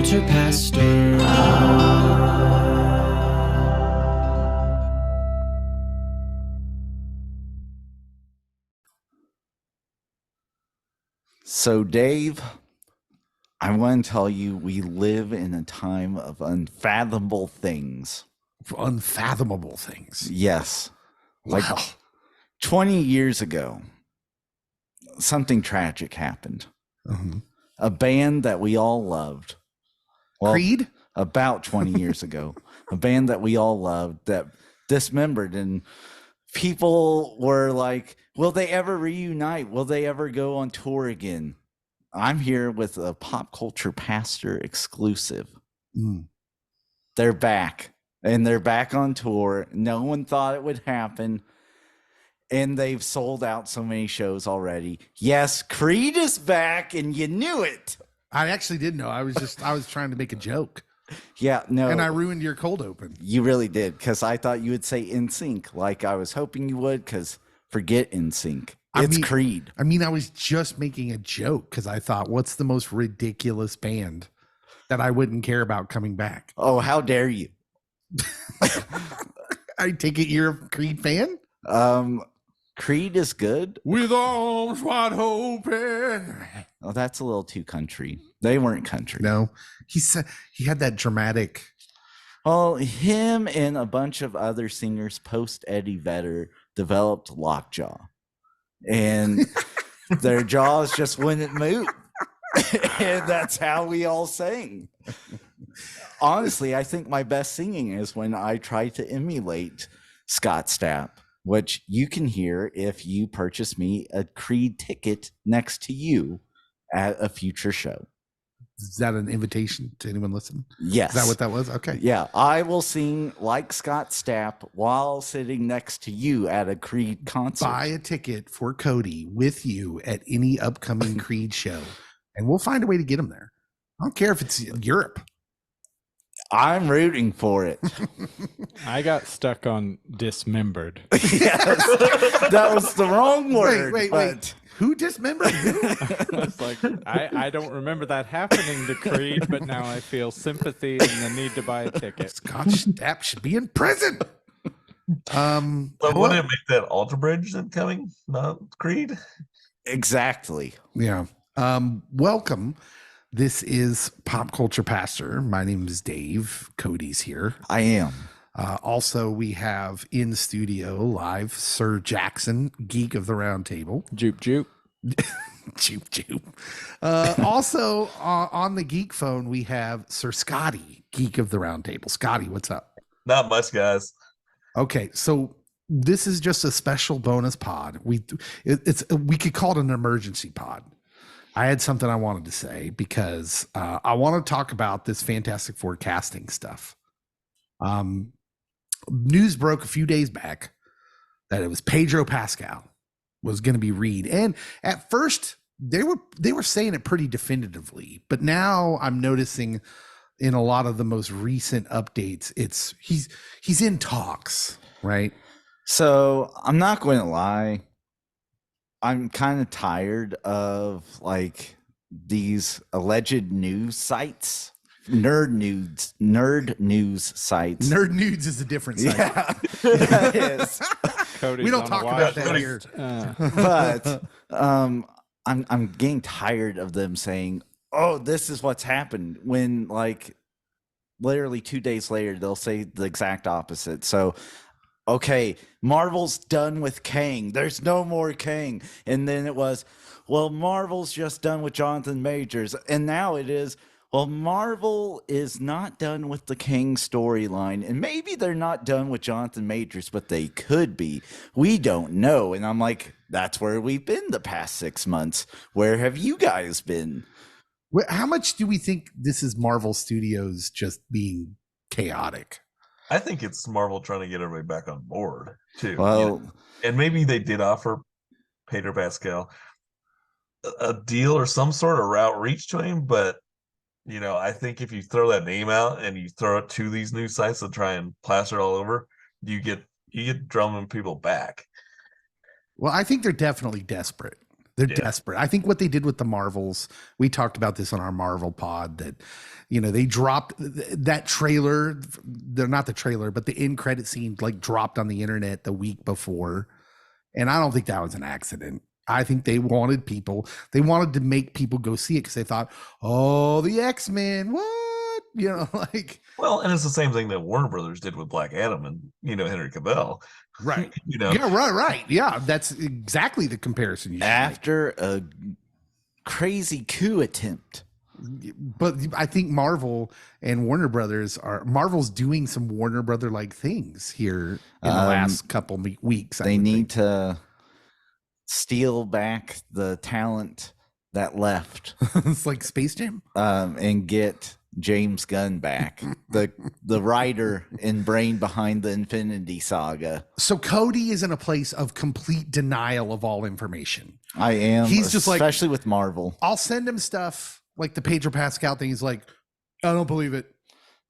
Culture Pastor. So, Dave, I want to tell you we live in a time of unfathomable things. Unfathomable things. Yes. Like Wow. 20 years ago, something tragic happened. Mm-hmm. A band that we all loved. Well, Creed? About 20 years ago. A band that we all loved that dismembered, and people were like, will they ever reunite? Will they ever go on tour again? I'm here with a Pop Culture Pastor exclusive. They're back, and they're back on tour. No one thought it would happen, and they've sold out so many shows already. Yes, Creed is back, and you knew it. I actually didn't know. I was trying to make a joke. Yeah, no. And I ruined your cold open. You really did, because I thought you would say NSYNC, like I was hoping you would, because forget NSYNC. It's Creed. I mean, I was just making a joke because I thought, what's the most ridiculous band that I wouldn't care about coming back? Oh, how dare you? I take it you're a Creed fan? Creed is good. With arms wide open. Oh, that's a little too country. They weren't country. No, he had that dramatic. Well, him and a bunch of other singers post Eddie Vedder developed lockjaw, and their jaws just wouldn't move. And that's how we all sang. Honestly, I think my best singing is when I try to emulate Scott Stapp, which you can hear if you purchase me a Creed ticket next to you at a future show. Is that an invitation to anyone listening? Yes. Is that what that was? Okay. Yeah, I will sing like Scott Stapp while sitting next to you at a Creed concert. Buy a ticket for Cody with you at any upcoming Creed show, and we'll find a way to get him there. I don't care if it's Europe. I'm rooting for it. I got stuck on dismembered. Yes, that was the wrong word. Wait. Who dismembered who? It's like I don't remember that happening to Creed, but now I feel sympathy and the need to buy a ticket. Scott Stapp should be in prison. So wouldn't it make that Alter Bridge then coming, not Creed? Exactly. Yeah. Welcome. This is Pop Culture Pastor. My name is Dave. Cody's here. I am. Also, we have in studio live Sir Jackson, Geek of the Round Table. Joop joop. Joop joop. Also, on the Geek phone, we have Sir Scotty, Geek of the Round Table. Scotty, what's up? Not much, guys. Okay, so this is just a special bonus pod. We could call it an emergency pod. I had something I wanted to say because I want to talk about this Fantastic Four casting stuff. News broke a few days back that it was Pedro Pascal was going to be Reed, and at first they were saying it pretty definitively, but now I'm noticing in a lot of the most recent updates, he's in talks, right? So I'm not going to lie. I'm kind of tired of like these alleged news sites. Nerd news sites. Nerd Nudes is a different site. Yeah, that is. Cody's We don't on talk a about watch that list. here. But I'm getting tired of them saying, "Oh, this is what's happened," when like literally 2 days later they'll say the exact opposite. So, okay, Marvel's done with Kang. There's no more Kang. And then it was, well, Marvel's just done with Jonathan Majors, and now it is, well, Marvel is not done with the Kang storyline, and maybe they're not done with Jonathan Majors, but they could be. We don't know. And I'm like, that's where we've been the past 6 months. Where have you guys been? How much do we think this is Marvel Studios just being chaotic? I think it's Marvel trying to get everybody back on board too. Well, and maybe they did offer Pedro Pascal a deal or some sort of outreach to him, but I think if you throw that name out and you throw it to these news sites to try and plaster it all over, you get drumming people back. Well, I think they're definitely desperate. They're Yeah. desperate. I think what they did with the Marvels, we talked about this on our Marvel pod, that, you know, they dropped that trailer. They're not the trailer, but the end credit scene like dropped on the internet the week before. And I don't think that was an accident. I think they wanted to make people go see it because they thought, oh, the X-Men, what? You know, like. Well, and it's the same thing that Warner Brothers did with Black Adam and, you know, Henry Cavill. Right. You know, Yeah, right. Yeah, that's exactly the comparison you should make. After a crazy coup attempt. But I think Marvel and Warner Brothers Marvel's doing some Warner Brother like things here in the last couple weeks. They need to steal back the talent that left. It's like Space Jam. And get James Gunn back, the writer and brain behind the Infinity Saga. So Cody is in a place of complete denial of all information. I am. He's just like, especially with Marvel. I'll send him stuff like the Pedro Pascal thing. He's like, I don't believe it.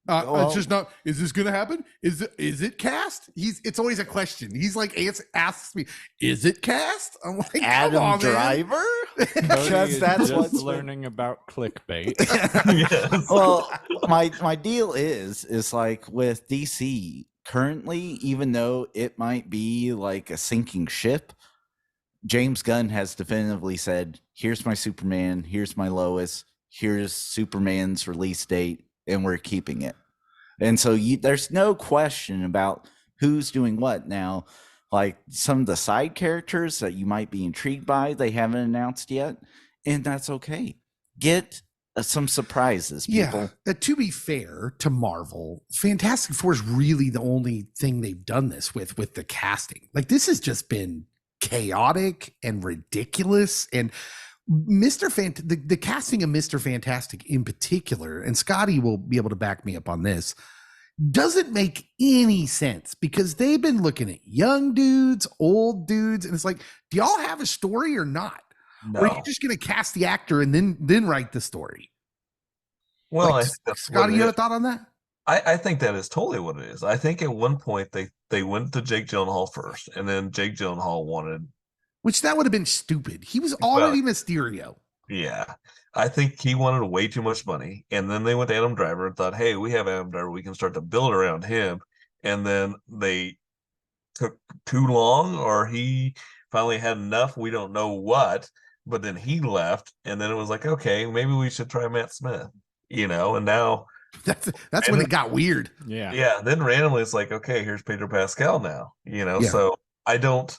It's just not. Is this going to happen? Is it cast? It's always a question. He's like asks me, is it cast? I'm like, Adam come on, Driver. Because that's just what's learning about clickbait. yes. Well, my deal is like with DC currently, even though it might be like a sinking ship, James Gunn has definitively said, here's my Superman, here's my Lois, here's Superman's release date, and we're keeping it. And so there's no question about who's doing what. Now, like some of the side characters that you might be intrigued by, they haven't announced yet, and that's okay. Get some surprises, people. Yeah. To be fair to Marvel, Fantastic Four is really the only thing they've done this with the casting. Like, this has just been chaotic and ridiculous. And the casting of Mr. Fantastic in particular, and Scotty will be able to back me up on this, doesn't make any sense because they've been looking at young dudes, old dudes, and it's like, do y'all have a story or not? No. Or are you just going to cast the actor and then write the story? Well, Like, I think that's Scotty, you what have it a thought on that? I think that is totally what it is. I think at one point they went to Jake Gyllenhaal first, and then Jake Gyllenhaal wanted. Which that would have been stupid. He was already Mysterio. Yeah, I think he wanted way too much money, and then they went to Adam Driver and thought, "Hey, we have Adam Driver. We can start to build around him." And then they took too long, or he finally had enough. We don't know what, but then he left, and then it was like, okay, maybe we should try Matt Smith. You know, and now that's when it got weird. Yeah. Then randomly it's like, okay, here's Pedro Pascal now. You know, so I don't.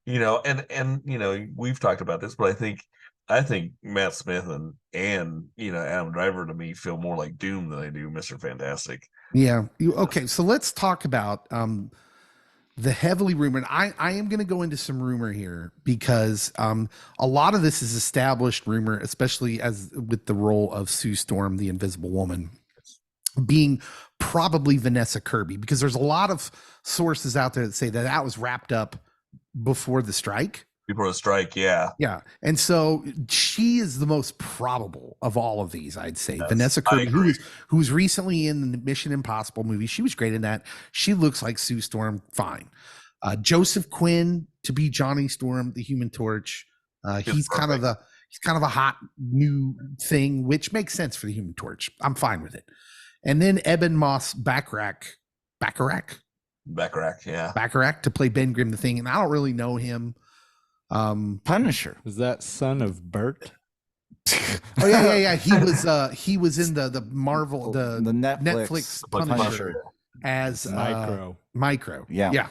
You know, and you know, we've talked about this, but I think Matt Smith and you know, Adam Driver to me feel more like Doom than they do Mr. Fantastic. Yeah. Okay, so let's talk about the heavily rumored. I am going to go into some rumor here because a lot of this is established rumor, especially as with the role of Sue Storm, the Invisible Woman, being probably Vanessa Kirby, because there's a lot of sources out there that say that was wrapped up before the strike. Yeah. And so she is the most probable of all of these, I'd say. Yes, Vanessa Kirby, who was recently in the Mission Impossible movie. She was great in that. She looks like Sue Storm fine. Joseph Quinn to be Johnny Storm, the Human Torch. He's kind of a hot new thing, which makes sense for the Human Torch. I'm fine with it. And then Eben Moss Bacharach to play Ben Grimm the Thing, and I don't really know him. Punisher. Is that son of Bert? Oh yeah. He was in the Marvel the Netflix Punisher as Micro. Yeah.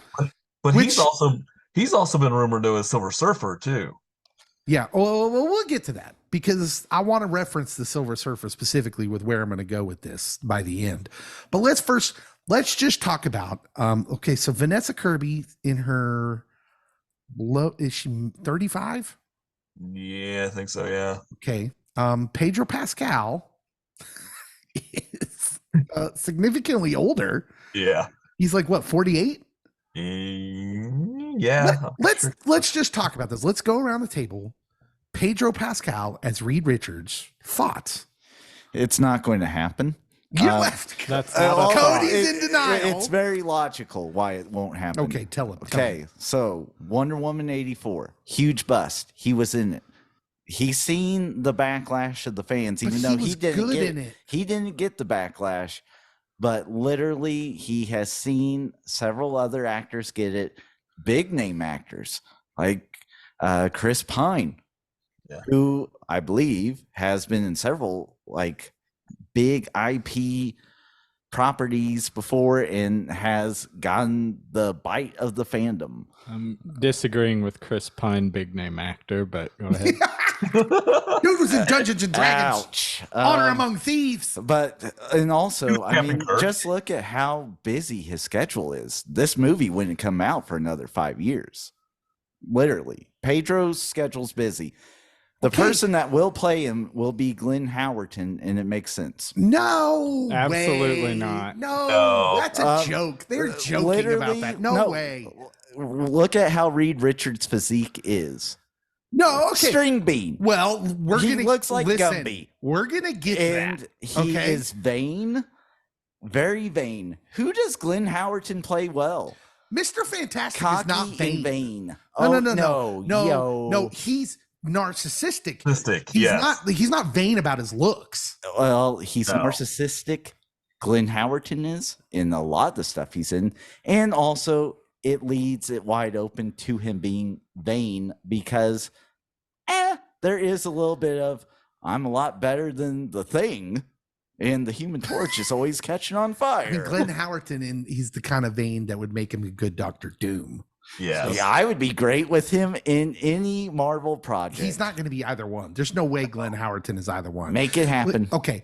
But he's also been rumored to as Silver Surfer too. Yeah. Well, we'll get to that because I want to reference the Silver Surfer specifically with where I'm going to go with this by the end. But let's just talk about okay, so Vanessa Kirby in her is she 35? Yeah, I think so, yeah. Okay. Pedro Pascal is significantly older. Yeah. He's like what, 48? Yeah. Let's just talk about this. Let's go around the table. Pedro Pascal as Reed Richards. Thoughts? It's not going to happen. You left. That's Cody's in denial. It's very logical why it won't happen. Okay, tell him. Okay, so Wonder Woman 84, huge bust. He was in it. he's seen the backlash of the fans, But even he though was he didn't good get in it. he didn't get the backlash, but literally he has seen several other actors get it, big name actors like Chris Pine, who I believe has been in several like big IP properties before and has gotten the bite of the fandom. I'm disagreeing with Chris Pine, big name actor, but go ahead. Dude was in Dungeons and Dragons. Ouch. Honor Among Thieves. But, and also, I Captain mean, Kirk. just look at how busy his schedule is. This movie wouldn't come out for another 5 years. Literally. Pedro's schedule's busy. The person that will play him will be Glenn Howerton, and it makes sense. No Absolutely way. not. No, that's a joke. They're joking about that. No way. Look at how Reed Richards' physique is. No, okay. String bean. Well, He looks like Gumby. We're gonna get And that. he is vain, very vain. Who does Glenn Howerton play well? Mr. Fantastic Cocky is not vain. and vain. No. He's narcissistic. He's not vain about his looks. Well, he's narcissistic. Glenn Howerton is in a lot of the stuff he's in, and also it leads it wide open to him being vain because there is a little bit of I'm a lot better than the Thing, and the Human Torch is always catching on fire. I mean, Glenn Howerton, and he's the kind of vain that would make him a good Doctor Doom. Yeah, I would be great with him in any Marvel project. He's not going to be either one. There's no way Glenn Howerton is either one. Make it happen. Okay.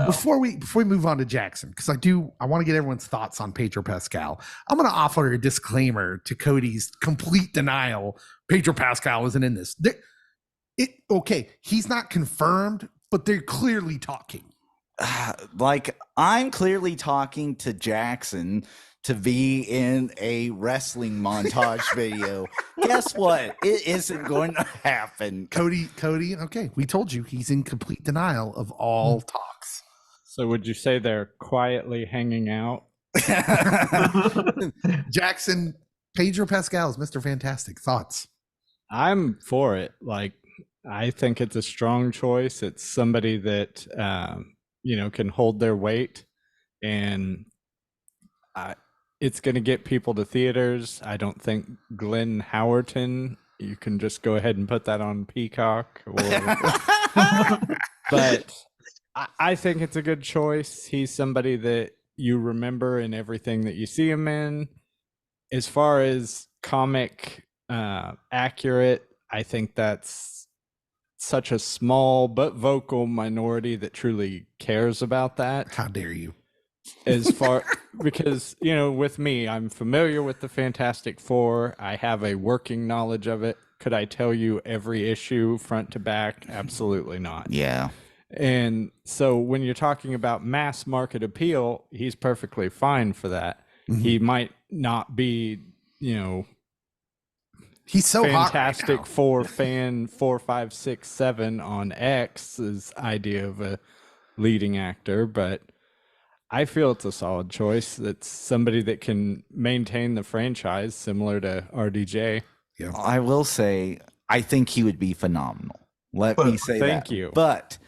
Before we move on to Jackson, because I want to get everyone's thoughts on Pedro Pascal. I'm going to offer a disclaimer to Cody's complete denial. Pedro Pascal isn't in this. He's not confirmed, but they're clearly talking. Like I'm clearly talking to Jackson to be in a wrestling montage video. Guess what? It isn't going to happen. Cody, okay, we told you he's in complete denial of all talks. So would you say they're quietly hanging out? Jackson, Pedro Pascal is Mr. Fantastic. Thoughts? I'm for it. Like, I think it's a strong choice. It's somebody that, can hold their weight, and it's going to get people to theaters. I don't think Glenn Howerton, you can just go ahead and put that on Peacock. But I think it's a good choice. He's somebody that you remember in everything that you see him in. As far as comic accurate, I think that's such a small but vocal minority that truly cares about that. How dare you? Because, with me, I'm familiar with the Fantastic Four. I have a working knowledge of it. Could I tell you every issue front to back? Absolutely not. Yeah. And so when you're talking about mass market appeal, he's perfectly fine for that. Mm-hmm. He might not be, he's so Fantastic hot right Four fan 4, 5, 6, 7 on X's idea of a leading actor, but I feel it's a solid choice. It's somebody that can maintain the franchise, similar to RDJ. Yeah. I will say, I think he would be phenomenal. Let me say that. Thank you. But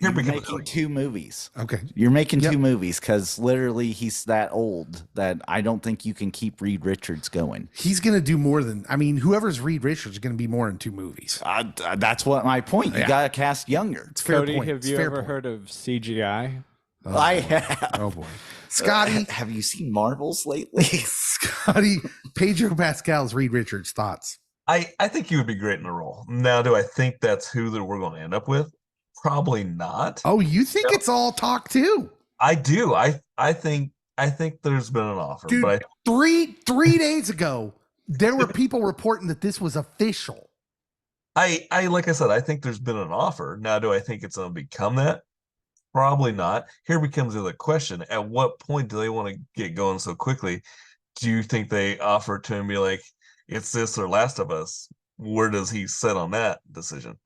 you're making 2 movies. Okay. You're making 2 movies because literally he's that old that I don't think you can keep Reed Richards going. He's going to do more than, whoever's Reed Richards is going to be more in 2 movies. That's what my point. You got to cast younger. It's fair Cody, point. have you ever heard of CGI? Oh, I have. Oh boy. Scotty, have you seen Marvels lately? Scotty, Pedro Pascal's Reed Richards, thoughts? I think he would be great in the role. Now, do I think that's who that we're going to end up with? Probably not. Oh, you think it's all talk too? I do. I think there's been an offer. Dude, but three days ago, there were people reporting that this was official. I like I said, I think there's been an offer. Now, do I think it's going to become that? Probably not. Here becomes the other question. At what point do they want to get going so quickly? Do you think they offer to him and be like, it's this or Last of Us? Where does he sit on that decision?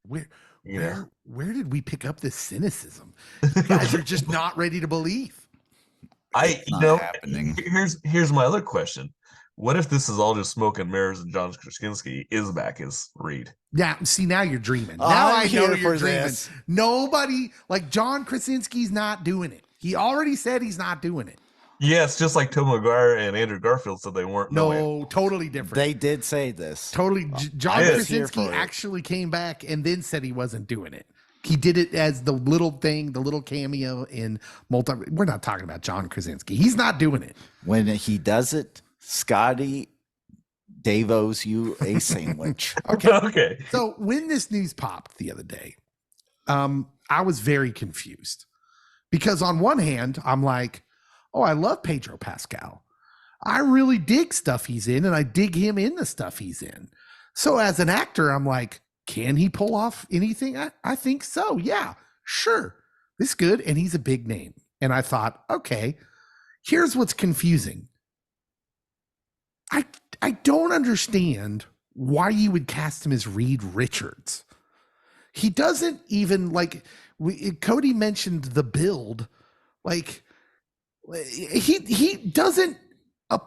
Where did we pick up this cynicism? You guys are just not ready to believe. Happening. Here's my other question. what if this is all just smoke and mirrors and John Krasinski is back as Reed? Yeah, see, now you're dreaming. Now I'm I know here you're for dreaming. this. Nobody, like John Krasinski's not doing it. He already said he's not doing it. Yeah, it's just like Tobey Maguire and Andrew Garfield said they weren't. No, totally different. They did say this. Totally. John I was Krasinski here for it. actually came back and then said he wasn't doing it. He did it as the little thing, the little cameo in multi. We're not talking about John Krasinski. He's not doing it. When he does it, Scotty Dave owes you a sandwich. Okay. Okay. So when this news popped the other day, I was very confused because on one hand, I'm like, oh, I love Pedro Pascal. I really dig stuff he's in, and I dig him in the stuff he's in. So as an actor, I'm like, can he pull off anything? I think so. Yeah, sure. This is good. And he's a big name. And I thought, okay, here's what's confusing. I don't understand why you would cast him as Reed Richards. He doesn't even Cody mentioned the build. Like he doesn't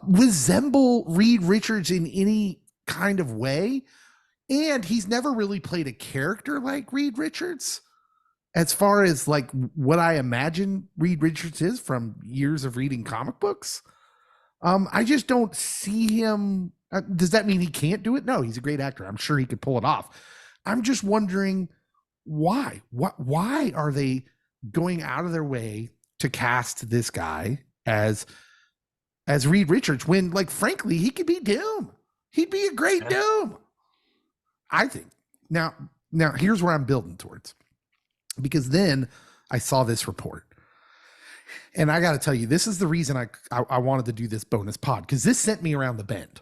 resemble Reed Richards in any kind of way. And he's never really played a character like Reed Richards as far as like what I imagine Reed Richards is from years of reading comic books. I just don't see him. Does that mean he can't do it? No, he's a great actor. I'm sure he could pull it off. I'm just wondering why. Why are they going out of their way to cast this guy as Reed Richards when, like, frankly, he could be Doom. He'd be a great Doom. I think. Now here's where I'm building towards, because then I saw this report, and I got to tell you, this is the reason I wanted to do this bonus pod, because this sent me around the bend.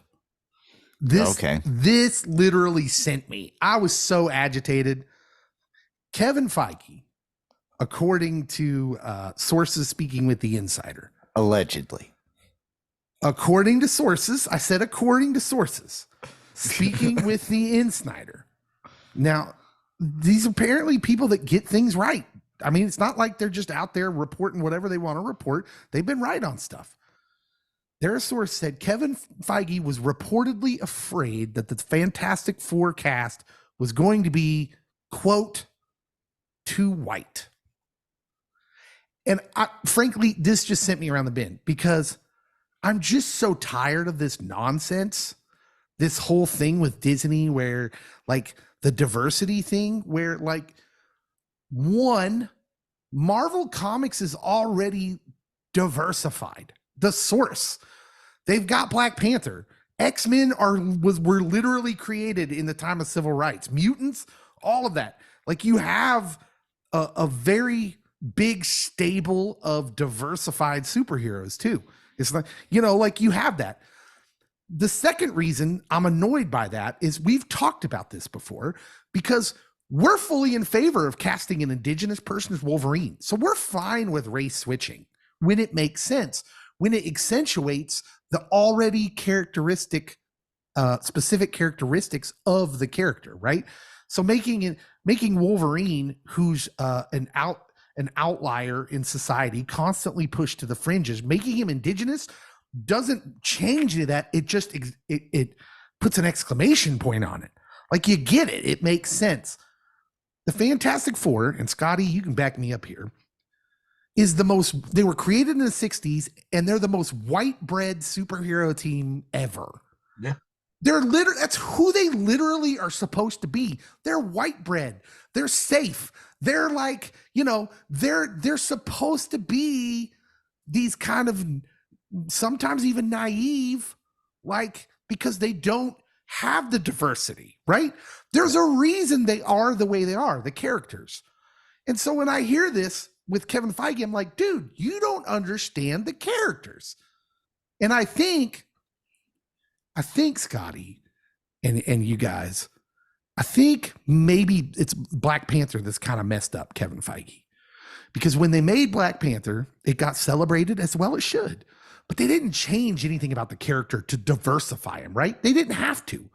This literally sent me. I was so agitated. Kevin Feige, according to sources speaking with the Insider, Allegedly. According to sources, I said according to sources, speaking with the Insider. Now, these are apparently people that get things right. I mean, it's not like they're just out there reporting whatever they want to report. They've been right on stuff. Their source said Kevin Feige was reportedly afraid that the Fantastic Four cast was going to be, quote, too white. And frankly, this just sent me around the bend, because I'm just so tired of this nonsense. This whole thing with Disney where, like, the diversity thing where, like, one, Marvel Comics is already diversified. The source. They've got Black Panther. X-Men were literally created in the time of civil rights. Mutants, all of that. Like, you have a very big stable of diversified superheroes too. It's like, like, you have that. The second reason I'm annoyed by that is we've talked about this before, because we're fully in favor of casting an indigenous person as Wolverine. So we're fine with race switching when it makes sense, when it accentuates the already specific characteristics of the character, right? So making Wolverine, who's an outlier in society, constantly pushed to the fringes, making him indigenous doesn't change any of that. It just it puts an exclamation point on it. Like, you get it. It makes sense. The Fantastic Four, and Scotty, you can back me up here, they were created in the 60s, and they're the most white bread superhero team ever. Yeah. That's who they literally are supposed to be. They're white bread. They're safe. They're like, they're supposed to be these kind of sometimes even naive, like, because they don't have the diversity, right? There's a reason they are the way they are, the characters. And so when I hear this with Kevin Feige, I'm like, dude, you don't understand the characters. And I think Scotty and you guys, I think maybe it's Black Panther that's kind of messed up Kevin Feige. Because when they made Black Panther, it got celebrated, as well it should. But they didn't change anything about the character to diversify him, right? They didn't have to.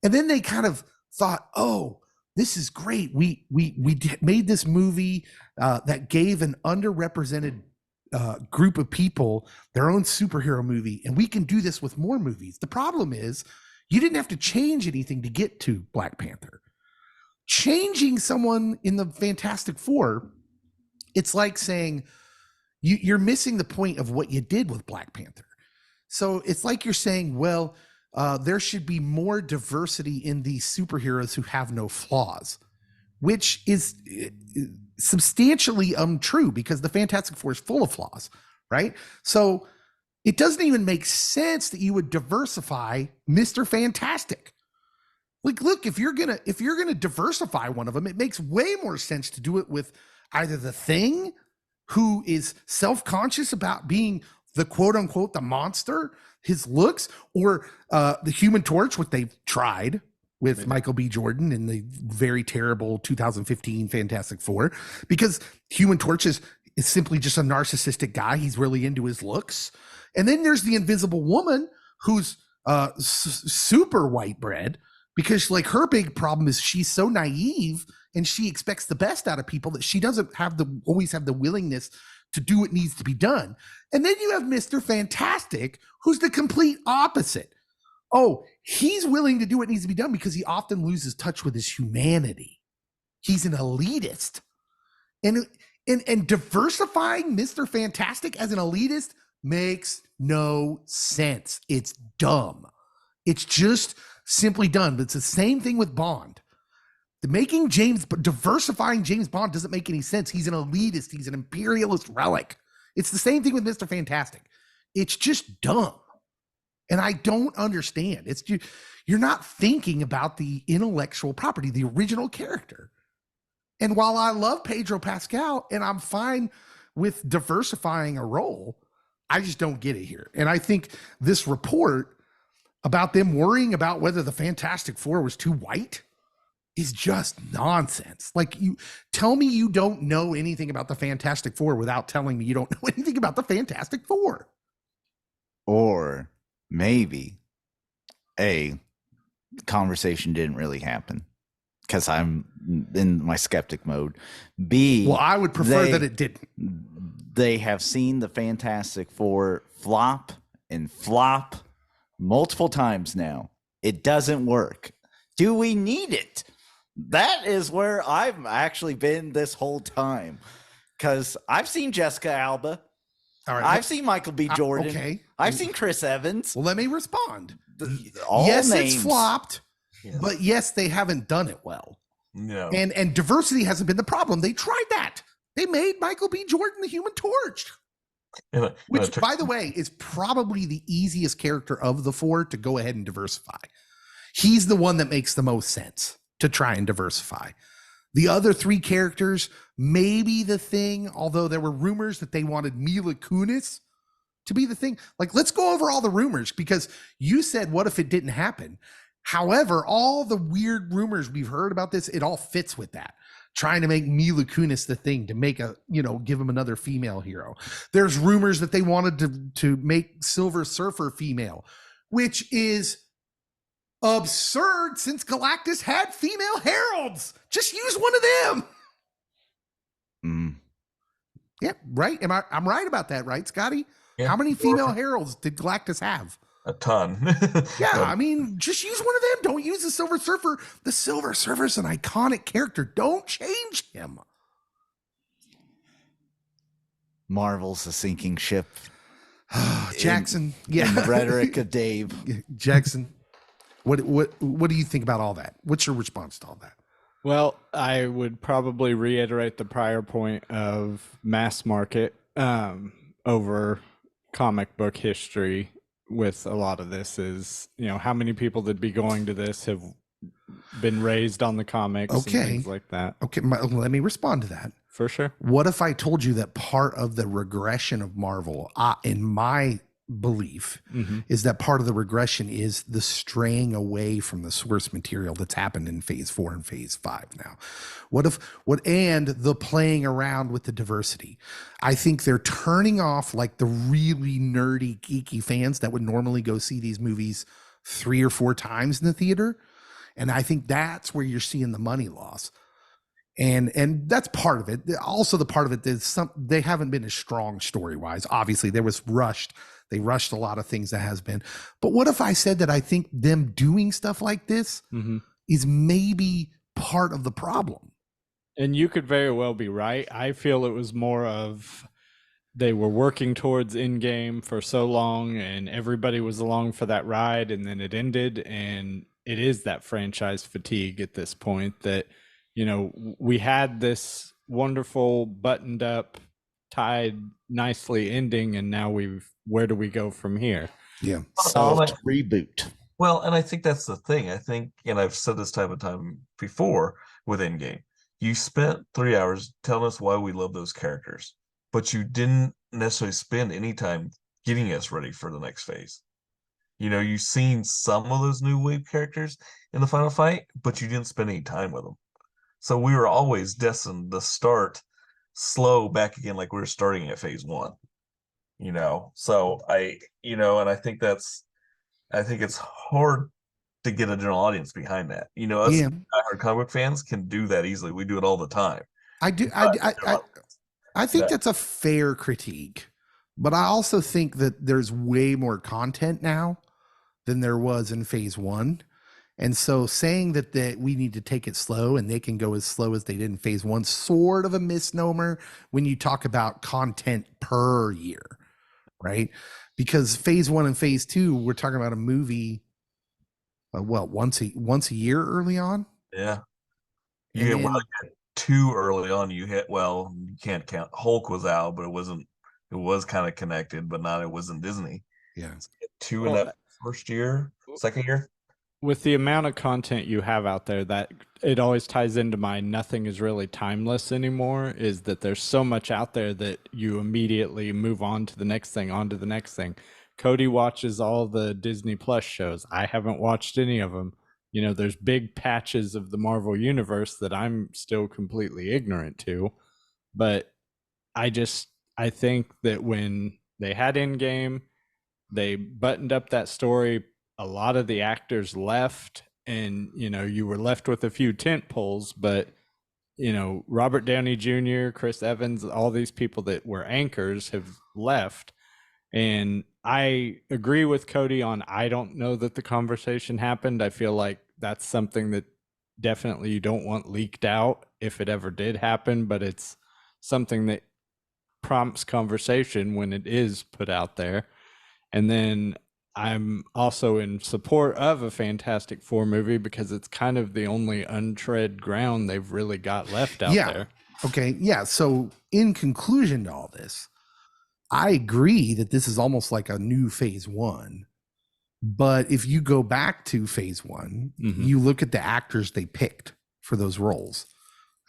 And then they kind of thought, oh, this is great. We made this movie that gave an underrepresented group of people their own superhero movie, and we can do this with more movies. The problem is you didn't have to change anything to get to Black Panther. Changing someone in the Fantastic Four, it's like saying you're missing the point of what you did with Black Panther. So it's like you're saying, well, there should be more diversity in these superheroes who have no flaws, which is substantially untrue because the Fantastic Four is full of flaws, right? So it doesn't even make sense that you would diversify Mr. Fantastic. Like, look, if you're gonna diversify one of them, it makes way more sense to do it with either the Thing, who is self-conscious about being the quote unquote the monster, his looks, or the Human Torch, what they've tried with Michael B. Jordan in the very terrible 2015 Fantastic Four, because Human Torch is simply just a narcissistic guy. He's really into his looks. And then there's the Invisible Woman, who's super white bread, because like her big problem is she's so naive and she expects the best out of people that she doesn't always have the willingness to do what needs to be done. And then you have Mr. Fantastic, who's the complete opposite. Oh, he's willing to do what needs to be done because he often loses touch with his humanity. He's an elitist. And diversifying Mr. Fantastic as an elitist makes no sense. It's dumb. It's just simply done. But it's the same thing with Bond. Diversifying James Bond doesn't make any sense. He's an elitist. He's an imperialist relic. It's the same thing with Mr. Fantastic. It's just dumb. And I don't understand. You're not thinking about the intellectual property, the original character. And while I love Pedro Pascal and I'm fine with diversifying a role, I just don't get it here. And I think this report about them worrying about whether the Fantastic Four was too white is just nonsense. Like, you tell me you don't know anything about the Fantastic Four without telling me you don't know anything about the Fantastic Four. Or maybe A, conversation didn't really happen because I'm in my skeptic mode. B, well, I would prefer that it didn't. They have seen the Fantastic Four flop and flop multiple times now. It doesn't work. Do we need it? That is where I've actually been this whole time, because I've seen Jessica Alba. All right, I've seen Michael B. Jordan. Okay. I've seen Chris Evans. Well, let me respond. All yes, names. it's flopped, Yes. but yes, they haven't done it well. No. And diversity hasn't been the problem. They tried that. They made Michael B. Jordan the Human Torch, which, by the way, is probably the easiest character of the four to go ahead and diversify. He's the one that makes the most sense to try and diversify. The other three characters, maybe the Thing, although there were rumors that they wanted Mila Kunis to be the Thing. Like, let's go over all the rumors, because you said, what if it didn't happen? However, all the weird rumors we've heard about this, it all fits with that. Trying to make Mila Kunis the Thing, to make give him another female hero. There's rumors that they wanted to make Silver Surfer female, which is absurd since Galactus had female heralds. Just use one of them. Yeah, right. I'm right about that, right, Scotty? Yeah. How many female heralds did Galactus have? A ton. Yeah, I mean, just use one of them. Don't use the Silver Surfer. The Silver Surfer's an iconic character. Don't change him. Marvel's a sinking ship. Jackson. In the rhetoric of Dave. Jackson. What do you think about all that? What's your response to all that? Well, I would probably reiterate the prior point of mass market over comic book history. With a lot of this is, how many people that be going to this have been raised on the comics and things like that. Okay, let me respond to that. For sure. What if I told you that part of the regression of Marvel, in my belief, is that part of the regression is the straying away from the source material that's happened in phase 4 and phase 5 now. And the playing around with the diversity. I think they're turning off like the really nerdy, geeky fans that would normally go see these movies 3 or 4 times in the theater. And I think that's where you're seeing the money loss. And that's part of it. Also, the part of it is they haven't been as strong story wise. Obviously, they rushed a lot of things that has been. But what if I said that I think them doing stuff like this is maybe part of the problem? And you could very well be right. I feel it was more of they were working towards Endgame for so long and everybody was along for that ride, and then it ended, and it is that franchise fatigue at this point that, you know, we had this wonderful buttoned up, tied nicely ending, and now where do we go from here? Yeah. Soft reboot. Well, and I think that's the thing. I think, and I've said this time and time before with Endgame, you spent 3 hours telling us why we love those characters, but you didn't necessarily spend any time getting us ready for the next phase. You know, you've seen some of those new wave characters in the final fight, but you didn't spend any time with them. So we were always destined to start slow back again, like we were starting at phase 1. You know, so and I think it's hard to get a general audience behind that. You know, us diehard comic book fans can do that easily. We do it all the time. I think that's a fair critique, but I also think that there's way more content now than there was in phase 1. And so saying that we need to take it slow and they can go as slow as they did in phase 1, sort of a misnomer when you talk about content per year, right? Because phase 1 and phase 2, we're talking about a movie, once a year early on. Yeah. You get 2 early on. You can't count. Hulk was out, but it was kind of connected, but it wasn't Disney. Yeah. 2 in that first year, second year. With the amount of content you have out there, that it always ties into my nothing is really timeless anymore, is that there's so much out there that you immediately move on to the next thing. Cody watches all the Disney Plus shows. I haven't watched any of them. You know, there's big patches of the Marvel universe that I'm still completely ignorant to. But I think that when they had Endgame, they buttoned up that story. A lot of the actors left, and, you know, you were left with a few tent poles, but, you know, Robert Downey Jr., Chris Evans, all these people that were anchors have left. And I agree with Cody on, I don't know that the conversation happened. I feel like that's something that definitely you don't want leaked out if it ever did happen, but it's something that prompts conversation when it is put out there. And then I'm also in support of a Fantastic Four movie because it's kind of the only untread ground they've really got left out there. Okay. Yeah. So in conclusion to all this, I agree that this is almost like a new phase 1. But if you go back to phase 1, you look at the actors they picked for those roles.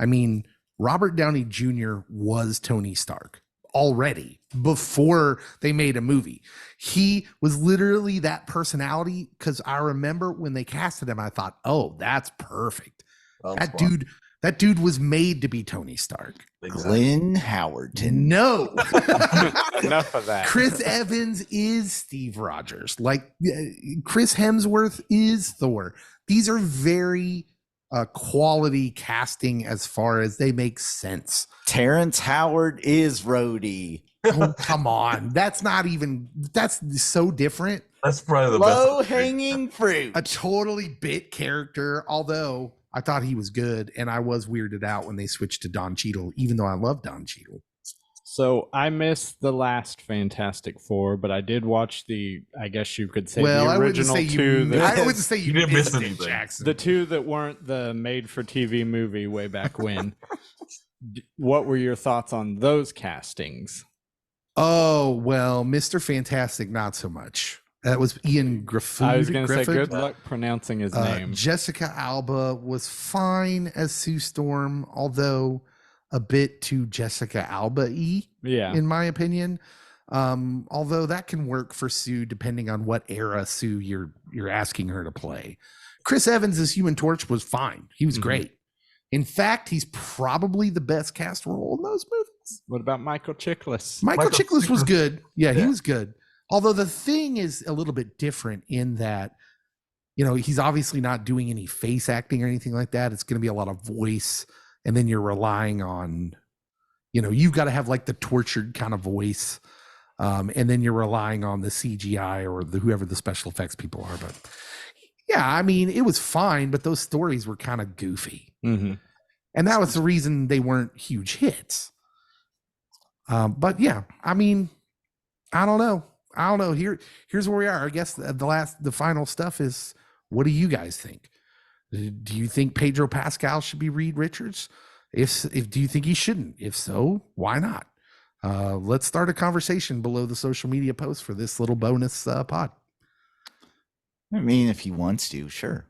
I mean, Robert Downey Jr. was Tony Stark already before they made a movie. He was literally that personality, because I remember when they casted him, I thought, oh, that's perfect. That dude was made to be Tony Stark. Exactly. Glenn Howerton. No. Enough of that. Chris Evans is Steve Rogers. Like Chris Hemsworth is Thor. These are very quality casting as far as they make sense. Terrence Howard is Rhodey. Oh, come on. That's so different. That's probably the low-hanging fruit. A totally bit character, although I thought he was good, and I was weirded out when they switched to Don Cheadle, even though I love Don Cheadle. So I missed the last Fantastic Four, but I did watch I guess you could say, the original two. I wouldn't say you didn't miss anything, Jackson. The two that weren't the made-for-TV movie way back when. What were your thoughts on those castings? Oh, well, Mr. Fantastic, not so much. That was Ian Griffith. I was going to say, good luck pronouncing his name. Jessica Alba was fine as Sue Storm, although a bit too Jessica Alba-y, in my opinion. Although that can work for Sue depending on what era Sue you're asking her to play. Chris Evans as Human Torch was fine. He was great. In fact, he's probably the best cast role in those movies. What about Michael Chiklis? Michael Chiklis was good. Yeah, he was good. Although the thing is a little bit different in that, you know, he's obviously not doing any face acting or anything like that. It's going to be a lot of voice. and then you're relying on, you've got to have like the tortured kind of voice, and then you're relying on the CGI or whoever the special effects people are. But yeah, I mean, it was fine, but those stories were kind of goofy, Mm-hmm. and that was the reason they weren't huge hits. But yeah, I mean, I don't know. Here's where we are. I guess the final stuff is, what do you guys think? Do you think Pedro Pascal should be Reed Richards? If do you think he shouldn't? If so, why not? Let's start a conversation below the social media post for this little bonus pod. I mean, if he wants to, sure.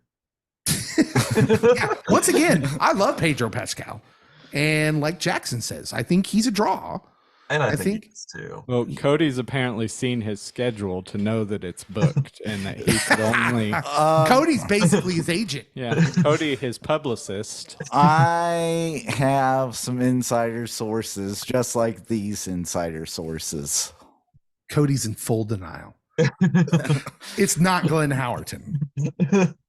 Yeah, once again, I love Pedro Pascal, and like Jackson says, I think he's a draw. And I think he is too. Well, Cody's apparently seen his schedule to know that it's booked and that he could only. Cody's basically his agent. Yeah, Cody, his publicist. I have some insider sources, just like these insider sources. Cody's in full denial. It's not Glenn Howerton.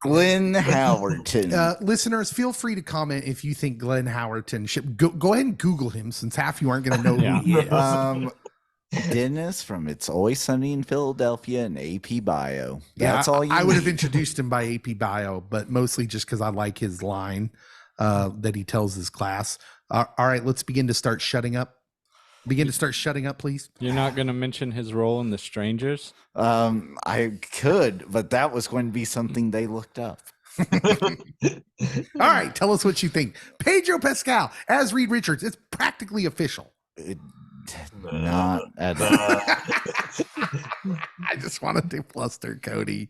Glenn Howerton. Listeners, feel free to comment if you think Glenn Howerton should go ahead and Google him, since half you aren't going to know who he is. Dennis from It's Always Sunny in Philadelphia and AP Bio. That's Yeah, all you I would have need. introduced him by AP Bio, but mostly just because I like his line that he tells his class. All right, let's begin to start shutting up. Begin to start shutting up, please. You're not going to mention his role in The Strangers? I could, but that was going to be something they looked up. All right, tell us what you think. Pedro Pascal as Reed Richards. It's practically official. Not at all. I just wanted to fluster Cody.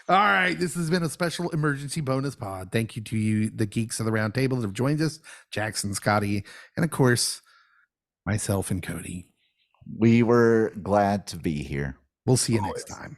All right, this has been a special emergency bonus pod. Thank you to you, the geeks of the round table that have joined us, Jackson, Scotty, and of course, myself and Cody. We were glad to be here. We'll see you next time.